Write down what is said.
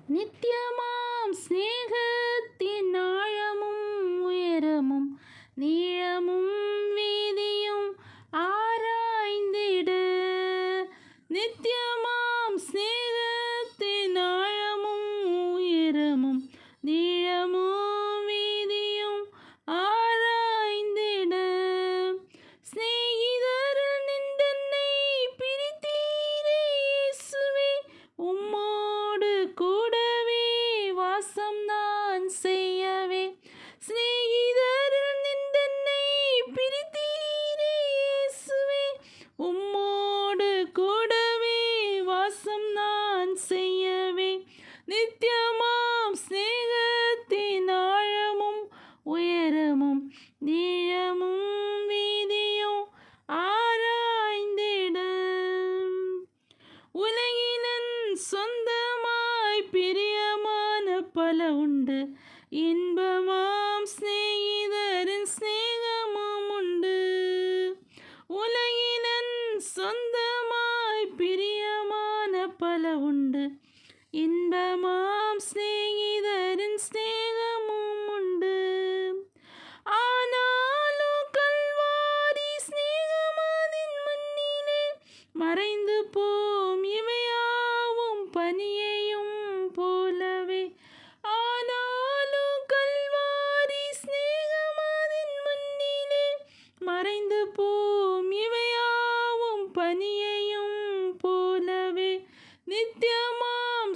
நித்தியமாம் சிநேகத்தின் ஆழமும் உயரமும் நீளமும் வீதியும் ஆராய்ந்திட. நித்தியமாம் சிநேகத்தின் ஆழமும் உயரமும் நீளமும் வீதியும் ஆராய்ந்திட. சிநேகிதரில் நின்றென்னை பிரித்தீரே இயேசுவே, உம்மோடு கூடவே வாசம் நான் செய்யவே. சிநேகிதரில் நின்றென்னை பிரித்தீரே இயேசுவே, உம்மோடு கூடவே வாசம் நான் செய்யவே. நித்தியமாம் சிநேகத்தின் ஆழமும் உயரமும் நீளமும் வீதியும் ஆராய்ந்திட. உலகினன் சொந்தமாய் பிரியமான பல உண்டு, இன்பமாம் சிநேகிதரின் சிநேகமும் உண்டு. உலகினன் சொந்தமாய் பிரியமான பல உண்டு, இன்பமாம் சிநேகிதரின் சிநேகமும் உண்டு. ஆனாலும் கல்வாரி சிநேகமதின் முன்னிலே மறைந்து போம் இவையாவும் பனியையும் போலவே. ஆனாலும் கல்வாரி சிநேகமதின் முன்னிலே மறைந்து போம் இவையாவும் பனியையும் போலவே. நித்தியமாம்